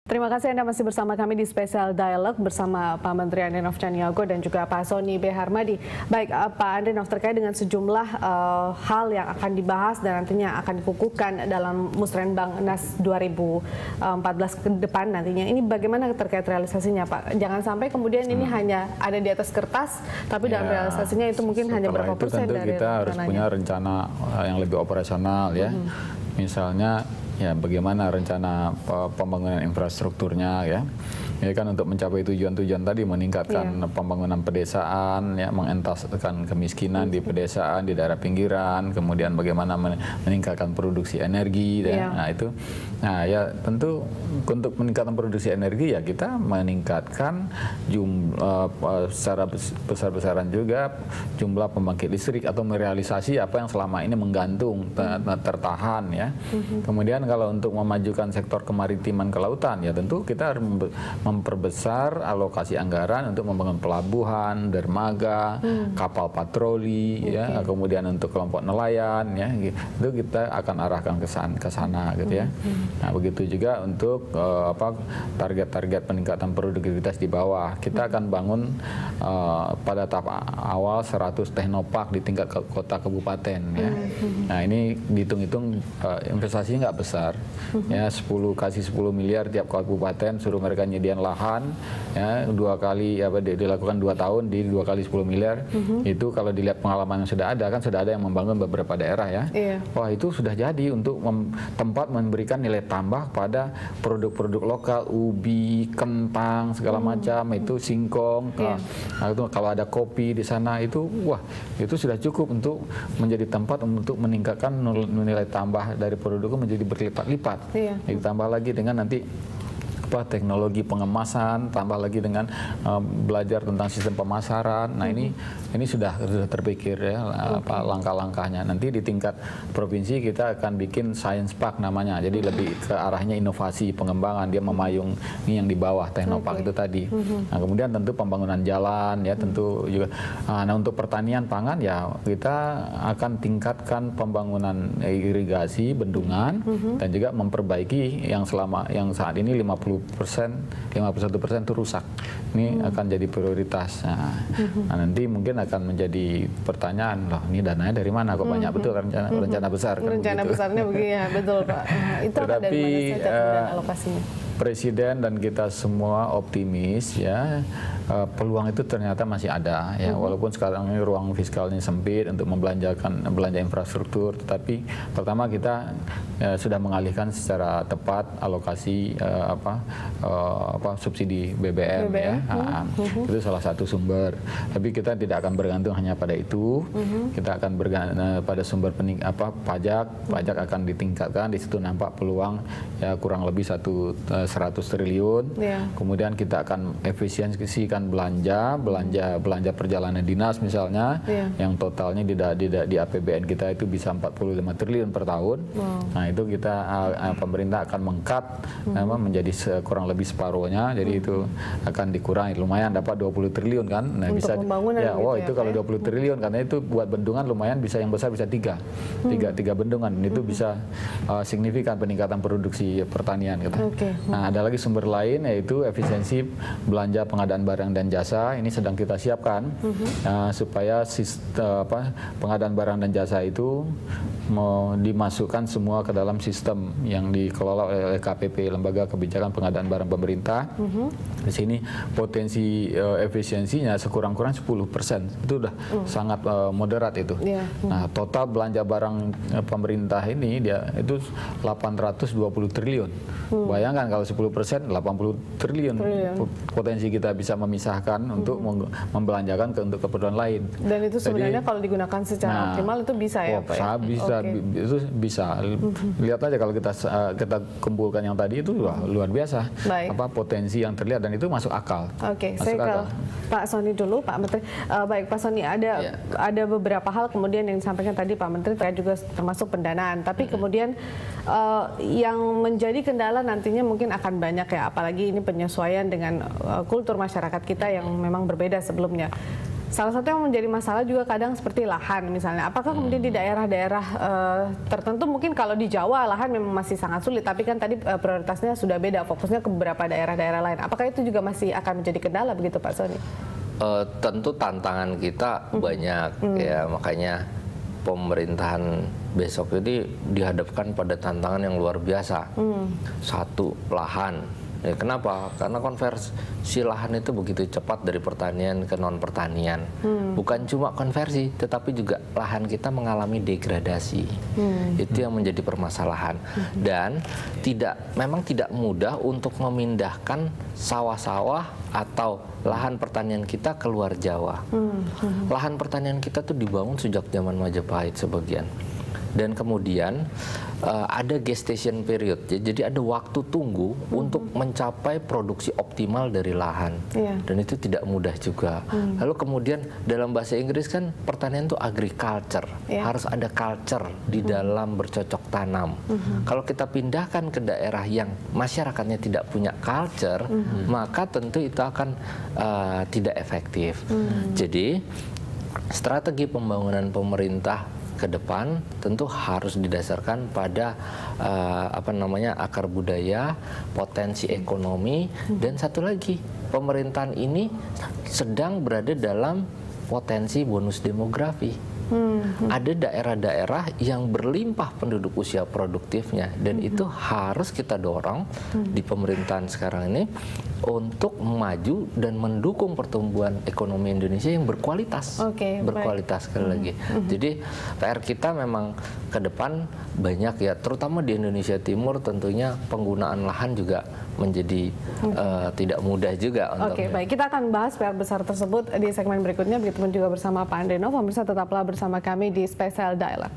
Terima kasih Anda masih bersama kami di Special Dialog bersama Pak Menteri Andrinov Caniago dan juga Pak Sony B. Harmadi. Baik, Pak Andrinov, terkait dengan sejumlah hal yang akan dibahas dan nantinya akan dikukuhkan dalam Musrenbang NAS 2014 ke depan nantinya. Ini bagaimana terkait realisasinya, Pak? Jangan sampai kemudian ini hanya ada di atas kertas, tapi dalam realisasinya itu mungkin hanya berapa persen dari kita harus punya rencana yang lebih operasional ya. Misalnya ya bagaimana rencana pembangunan infrastrukturnya ya. Ya kan untuk mencapai tujuan-tujuan tadi, meningkatkan pembangunan pedesaan, ya, mengentaskan kemiskinan di pedesaan, di daerah pinggiran, kemudian bagaimana meningkatkan produksi energi, nah itu, nah ya tentu untuk meningkatkan produksi energi ya kita meningkatkan jumlah secara besar-besaran juga jumlah pembangkit listrik atau merealisasi apa yang selama ini menggantung tertahan ya. Kemudian kalau untuk memajukan sektor kemaritiman kelautan ya tentu kita harus memperbesar alokasi anggaran untuk membangun pelabuhan, dermaga, kapal patroli, ya, kemudian untuk kelompok nelayan, ya, itu kita akan arahkan ke sana, gitu ya. Nah, begitu juga untuk target-target peningkatan produktivitas di bawah. Kita akan bangun pada tahap awal 100 teknopark di tingkat kota kabupaten, ya. Nah, ini dihitung-hitung investasinya nggak besar, ya, 10 miliar tiap kabupaten, suruh mereka nyediain lahan, ya, dilakukan 2 tahun di 2 kali 10 miliar. Itu kalau dilihat pengalaman yang sudah ada, kan sudah ada yang membangun beberapa daerah ya. Wah, itu sudah jadi untuk tempat memberikan nilai tambah pada produk-produk lokal, ubi, kentang, segala macam, itu singkong. Nah, itu kalau ada kopi di sana itu, wah, itu sudah cukup untuk menjadi tempat untuk meningkatkan nilai tambah dari produk itu menjadi berlipat-lipat. Ditambah lagi dengan nanti teknologi pengemasan, tambah lagi dengan belajar tentang sistem pemasaran. Nah, ini sudah terpikir ya langkah-langkahnya. Nanti di tingkat provinsi kita akan bikin science park namanya. Jadi lebih ke arahnya inovasi, pengembangan, dia memayung ini yang di bawah teknopark itu tadi. Nah, kemudian tentu pembangunan jalan ya tentu juga. Nah, untuk pertanian pangan ya kita akan tingkatkan pembangunan irigasi, bendungan, dan juga memperbaiki yang saat ini 51% itu rusak. Ini akan jadi prioritas. Nah, nanti mungkin akan menjadi pertanyaan, loh, ini dananya dari mana? Kok banyak betul rencana besar? Rencana kan besarnya begini ya, betul Pak. Itu akan dari mana saja alokasinya? Presiden dan kita semua optimis ya, peluang itu ternyata masih ada ya, walaupun sekarang ini ruang fiskalnya sempit untuk belanja infrastruktur, tetapi pertama kita sudah mengalihkan secara tepat alokasi subsidi BBM. Ya. Itu salah satu sumber. Tapi kita tidak akan bergantung hanya pada itu. Kita akan bergantung pada sumber pajak akan ditingkatkan. Di situ nampak peluang ya kurang lebih 100 triliun. Kemudian kita akan efisiensikan belanja perjalanan dinas misalnya, yang totalnya di APBN kita itu bisa 45 triliun per tahun. Nah, itu kita pemerintah akan meng-cut menjadi kurang lebih separuhnya. Jadi itu akan dikurangi, lumayan dapat 20 triliun kan. Nah, untuk bisa ya, wow, itu kalau 20 triliun karena itu buat bendungan lumayan, bisa yang besar bisa tiga bendungan. Itu bisa signifikan peningkatan produksi pertanian gitu. Nah, ada lagi sumber lain yaitu efisiensi belanja pengadaan barang dan jasa. Ini sedang kita siapkan supaya pengadaan barang dan jasa itu mau dimasukkan semua ke dalam sistem yang dikelola oleh KPP, Lembaga Kebijakan Pengadaan Barang Pemerintah. Di sini potensi efisiensinya sekurang-kurang 10%. Itu udah sangat moderat itu. Nah, total belanja barang pemerintah ini itu 820 triliun. Bayangkan kalau 10%, 80 triliun potensi kita bisa memisahkan untuk membelanjakan untuk keperluan lain. Dan itu sebenarnya kalau digunakan secara optimal itu bisa ya Pak? Itu bisa. Lihat aja kalau kita kumpulkan yang tadi itu luar biasa. Potensi yang terlihat dan itu masuk akal. Saya ke Pak Sony dulu, Pak Menteri. Baik, Pak Sony, ada beberapa hal kemudian yang disampaikan tadi Pak Menteri terkait juga termasuk pendanaan. Tapi kemudian yang menjadi kendala nantinya mungkin akan banyak ya, apalagi ini penyesuaian dengan kultur masyarakat kita yang memang berbeda sebelumnya. salah satu yang menjadi masalah juga kadang seperti lahan misalnya. Apakah kemudian di daerah-daerah tertentu, mungkin kalau di Jawa lahan memang masih sangat sulit, tapi kan tadi prioritasnya sudah beda, fokusnya ke beberapa daerah-daerah lain. Apakah itu juga masih akan menjadi kendala begitu Pak Sony? Tentu tantangan kita banyak ya, makanya pemerintahan besok ini dihadapkan pada tantangan yang luar biasa. Satu, lahan. Ya, kenapa? Karena konversi lahan itu begitu cepat dari pertanian ke non pertanian. Bukan cuma konversi, tetapi juga lahan kita mengalami degradasi. Itu yang menjadi permasalahan. Dan memang tidak mudah untuk memindahkan sawah-sawah atau lahan pertanian kita ke luar Jawa. Lahan pertanian kita tuh dibangun sejak zaman Majapahit sebagian. Dan kemudian ada gestation period, jadi ada waktu tunggu untuk mencapai produksi optimal dari lahan. Dan itu tidak mudah juga. Lalu kemudian dalam bahasa Inggris kan pertanian itu agriculture, harus ada culture di dalam bercocok tanam. Kalau kita pindahkan ke daerah yang masyarakatnya tidak punya culture, maka tentu itu akan tidak efektif. Jadi strategi pembangunan pemerintah ke depan tentu harus didasarkan pada akar budaya, potensi ekonomi, dan satu lagi, pemerintahan ini sedang berada dalam potensi bonus demografi. Ada daerah-daerah yang berlimpah penduduk usia produktifnya, dan itu harus kita dorong di pemerintahan sekarang ini untuk maju dan mendukung pertumbuhan ekonomi Indonesia yang berkualitas. Berkualitas sekali lagi. Jadi PR kita memang ke depan banyak ya, terutama di Indonesia Timur tentunya penggunaan lahan juga menjadi tidak mudah juga. Baik, kita akan bahas PR besar tersebut di segmen berikutnya, begitupun juga bersama Pak Andre Nov. Pemirsa tetaplah bersama kami di Special Dialogue.